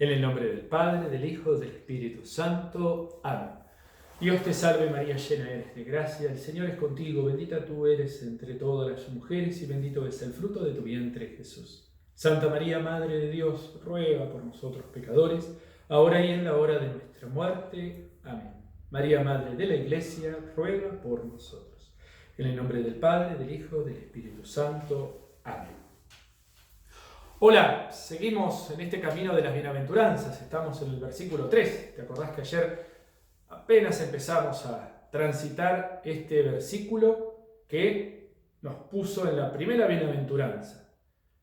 En el nombre del Padre, del Hijo, del Espíritu Santo. Amén. Dios te salve María, llena eres de gracia, el Señor es contigo, bendita tú eres entre todas las mujeres y bendito es el fruto de tu vientre, Jesús. Santa María, Madre de Dios, ruega por nosotros pecadores, ahora y en la hora de nuestra muerte. Amén. María, Madre de la Iglesia, ruega por nosotros. En el nombre del Padre, del Hijo, del Espíritu Santo. Amén. Hola, seguimos en este camino de las bienaventuranzas, estamos en el versículo 3. ¿Te acordás que ayer apenas empezamos a transitar este versículo que nos puso en la primera bienaventuranza?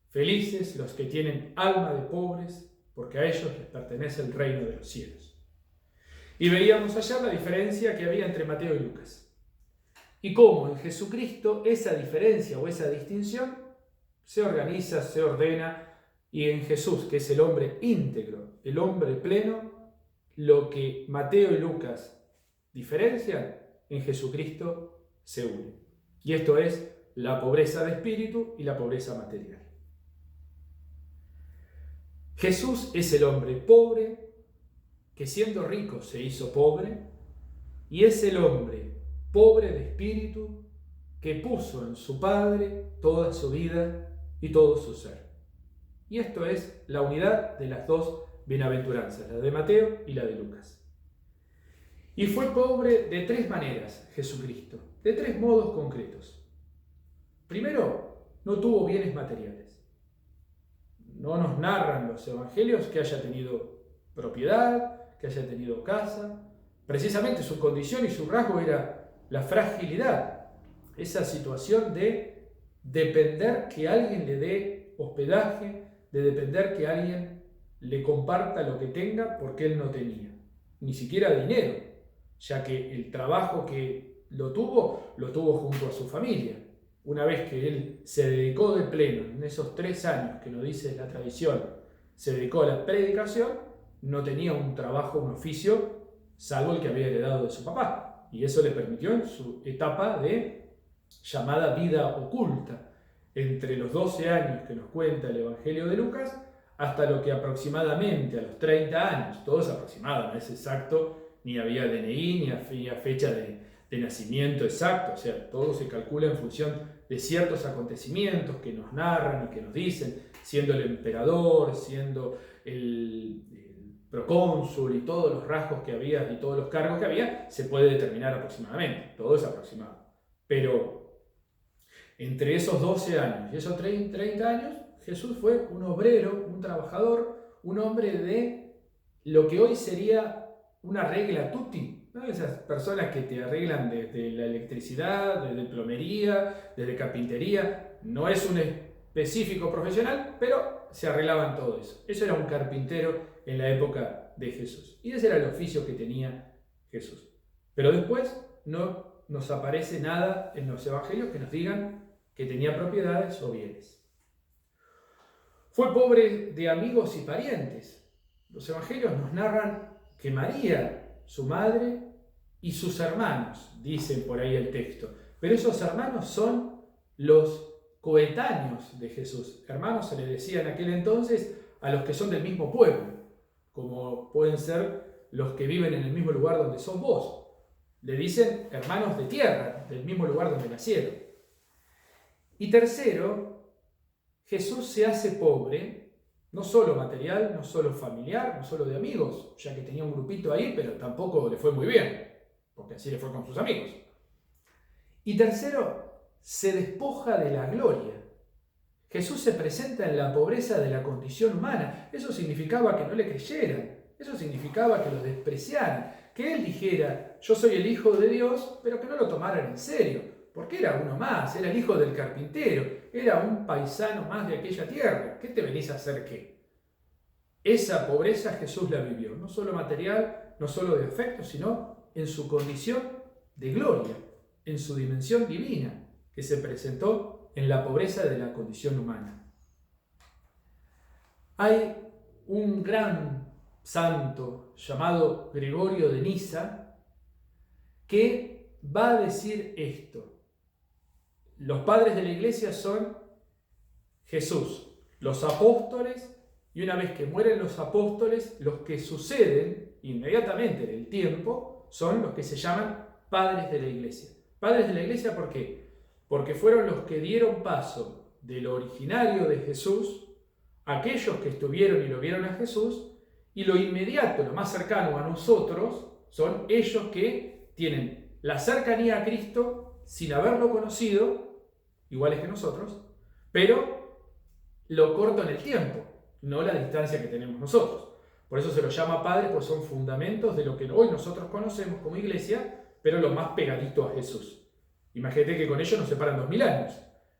Felices los que tienen alma de pobres, porque a ellos les pertenece el reino de los cielos. Y veíamos ayer la diferencia que había entre Mateo y Lucas. Y cómo en Jesucristo esa diferencia o esa distinción se organiza, se ordena, y en Jesús, que es el hombre íntegro, el hombre pleno, lo que Mateo y Lucas diferencian, en Jesucristo se une. Y esto es la pobreza de espíritu y la pobreza material. Jesús es el hombre pobre, que siendo rico se hizo pobre, y es el hombre pobre de espíritu, que puso en su Padre toda su vida y todo su ser. Y esto es la unidad de las dos bienaventuranzas, la de Mateo y la de Lucas. Y fue pobre de tres maneras Jesucristo, de tres modos concretos. Primero, no tuvo bienes materiales. No nos narran los evangelios que haya tenido propiedad, que haya tenido casa. Precisamente su condición y su rasgo era la fragilidad, esa situación de depender que alguien le dé hospedaje, de depender que alguien le comparta lo que tenga porque él no tenía, ni siquiera dinero, ya que el trabajo que lo tuvo junto a su familia. Una vez que él se dedicó de pleno, en esos 3 años que nos dice la tradición, se dedicó a la predicación, no tenía un trabajo, un oficio, salvo el que había heredado de su papá. Y eso le permitió en su etapa de llamada vida oculta, entre los 12 años que nos cuenta el Evangelio de Lucas, hasta lo que aproximadamente a los 30 años, todo es aproximado, no es exacto, ni había DNI, ni había fecha de nacimiento exacto, o sea, todo se calcula en función de ciertos acontecimientos que nos narran y que nos dicen, siendo el emperador, siendo el procónsul y todos los rasgos que había y todos los cargos que había, se puede determinar aproximadamente, todo es aproximado. Pero entre esos 12 años y esos 30 años, Jesús fue un obrero, un trabajador, un hombre de lo que hoy sería una regla tutti, ¿no? Esas personas que te arreglan desde la electricidad, desde plomería, desde carpintería. No es un específico profesional, pero se arreglaban todo eso. Eso era un carpintero en la época de Jesús. Y ese era el oficio que tenía Jesús. Pero después no nos aparece nada en los evangelios que nos digan que tenía propiedades o bienes. Fue pobre de amigos y parientes. Los evangelios nos narran que María, su madre, y sus hermanos, dicen por ahí el texto, pero esos hermanos son los coetáneos de Jesús. Hermanos se le decía en aquel entonces a los que son del mismo pueblo, como pueden ser los que viven en el mismo lugar donde sos vos. Le dicen hermanos de tierra, del mismo lugar donde nacieron. Y tercero, Jesús se hace pobre, no solo material, no solo familiar, no solo de amigos, ya que tenía un grupito ahí, pero tampoco le fue muy bien, porque así le fue con sus amigos. Y tercero, se despoja de la gloria. Jesús se presenta en la pobreza de la condición humana. Eso significaba que no le creyeran, eso significaba que lo despreciaran, que él dijera, yo soy el Hijo de Dios, pero que no lo tomaran en serio. Porque era uno más, era el hijo del carpintero, era un paisano más de aquella tierra. ¿Qué te venís a hacer qué? Esa pobreza Jesús la vivió, no solo material, no solo de afecto, sino en su condición de gloria, en su dimensión divina, que se presentó en la pobreza de la condición humana. Hay un gran santo llamado Gregorio de Niza que va a decir esto. Los padres de la iglesia son Jesús, los apóstoles Y una vez que mueren los apóstoles, los que suceden inmediatamente en el tiempo son los que se llaman padres de la iglesia. Padres de la iglesia, ¿por qué? Porque fueron los que dieron paso de lo originario de Jesús, aquellos que estuvieron y lo vieron a Jesús, y lo inmediato, lo más cercano a nosotros, son ellos que tienen la cercanía a Cristo sin haberlo conocido, iguales que nosotros, pero lo corto en el tiempo, no la distancia que tenemos nosotros. Por eso se los llama padres, pues son fundamentos de lo que hoy nosotros conocemos como iglesia, pero lo más pegadito a Jesús. Imagínate que con ellos nos separan 2000 años,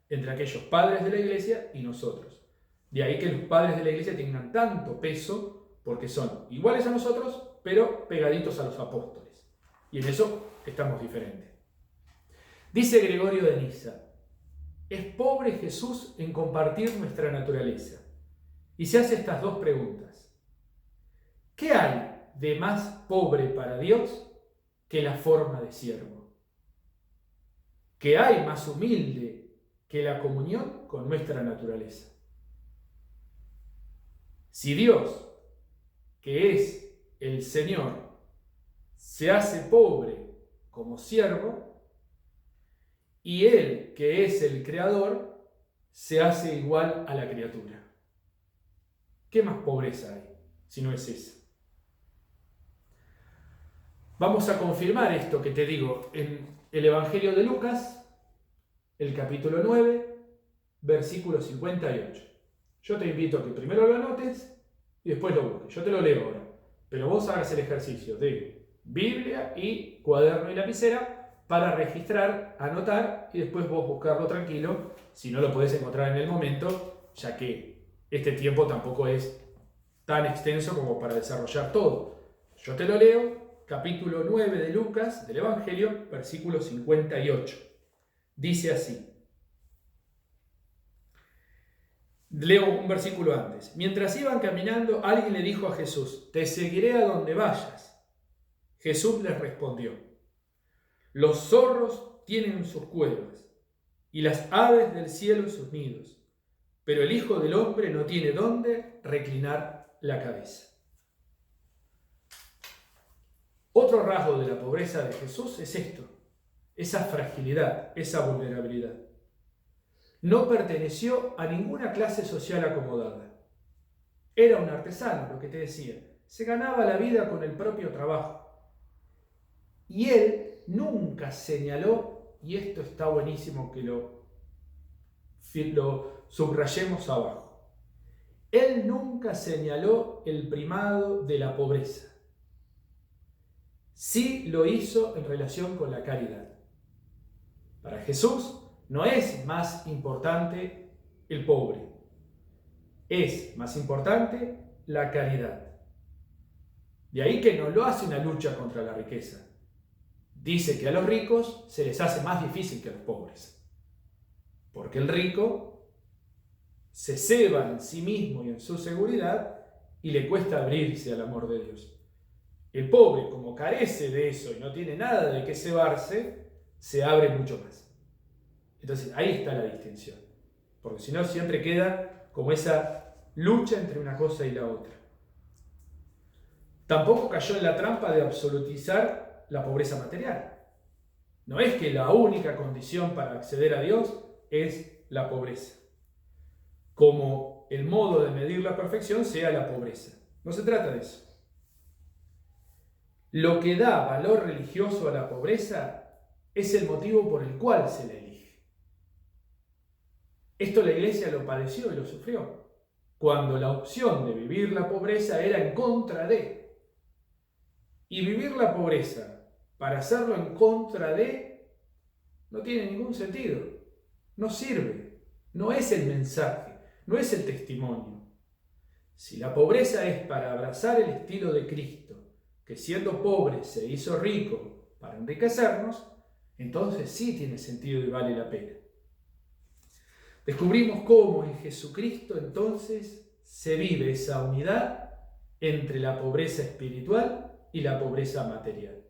entre aquellos padres de la iglesia y nosotros. De ahí que los padres de la iglesia tengan tanto peso, porque son iguales a nosotros, pero pegaditos a los apóstoles. Y en eso estamos diferentes. Dice Gregorio de Niza: es pobre Jesús en compartir nuestra naturaleza. Y se hace estas dos preguntas. ¿Qué hay de más pobre para Dios que la forma de siervo? ¿Qué hay más humilde que la comunión con nuestra naturaleza? Si Dios, que es el Señor, se hace pobre como siervo, y Él, que es el Creador, se hace igual a la criatura. ¿Qué más pobreza hay si no es esa? Vamos a confirmar esto que te digo en el Evangelio de Lucas, el capítulo 9, versículo 58. Yo te invito a que primero lo anotes y después lo busques. Yo te lo leo ahora, pero vos hagas el ejercicio de Biblia y cuaderno y lapicera para registrar, anotar y después vos buscarlo tranquilo, si no lo podés encontrar en el momento, ya que este tiempo tampoco es tan extenso como para desarrollar todo. Yo te lo leo, capítulo 9 de Lucas, del Evangelio, versículo 58. Dice así. Leo un versículo antes. Mientras iban caminando, alguien le dijo a Jesús: te seguiré a donde vayas. Jesús les respondió: los zorros tienen sus cuevas y las aves del cielo sus nidos, pero el Hijo del Hombre no tiene dónde reclinar la cabeza. Otro rasgo de la pobreza de Jesús es esto, esa fragilidad, esa vulnerabilidad. No perteneció a ninguna clase social acomodada. Era un artesano, lo que te decía. Se ganaba la vida con el propio trabajo. Y él nunca señaló, y esto está buenísimo que lo subrayemos abajo, él nunca señaló el primado de la pobreza. Sí lo hizo en relación con la caridad. Para Jesús no es más importante el pobre, es más importante la caridad. De ahí que no lo hace una lucha contra la riqueza. Dice que a los ricos se les hace más difícil que a los pobres, porque el rico se ceba en sí mismo y en su seguridad y le cuesta abrirse al amor de Dios. El pobre, como carece de eso y no tiene nada de qué cebarse, se abre mucho más. Entonces ahí está la distinción, porque si no siempre queda como esa lucha entre una cosa y la otra. Tampoco cayó en la trampa de absolutizar la pobreza material. No es que la única condición para acceder a Dios es la pobreza, como el modo de medir la perfección sea la pobreza. No se trata de eso. Lo que da valor religioso a la pobreza es el motivo por el cual se la elige. Esto la Iglesia lo padeció y lo sufrió, cuando la opción de vivir la pobreza era en contra de. Y vivir la pobreza para hacerlo en contra de no tiene ningún sentido, no sirve, no es el mensaje, no es el testimonio. Si la pobreza es para abrazar el estilo de Cristo, que siendo pobre se hizo rico para enriquecernos, entonces sí tiene sentido y vale la pena. Descubrimos cómo en Jesucristo entonces se vive esa unidad entre la pobreza espiritual y la pobreza material.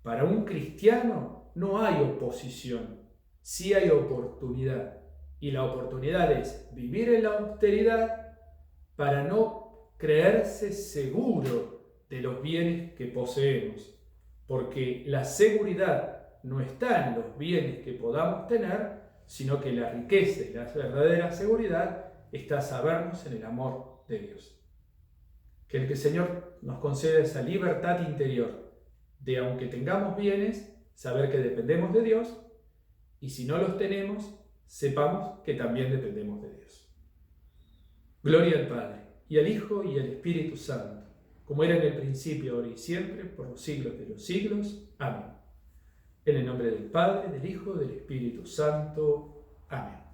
Para un cristiano no hay oposición, sí hay oportunidad. Y la oportunidad es vivir en la austeridad para no creerse seguro de los bienes que poseemos, porque la seguridad no está en los bienes que podamos tener, sino que la riqueza y la verdadera seguridad está sabernos en el amor de Dios. Que el Señor nos conceda esa libertad interior de, aunque tengamos bienes, saber que dependemos de Dios, y si no los tenemos, sepamos que también dependemos de Dios. Gloria al Padre, y al Hijo, y al Espíritu Santo, como era en el principio, ahora y siempre, por los siglos de los siglos. Amén. En el nombre del Padre, del Hijo, del Espíritu Santo. Amén.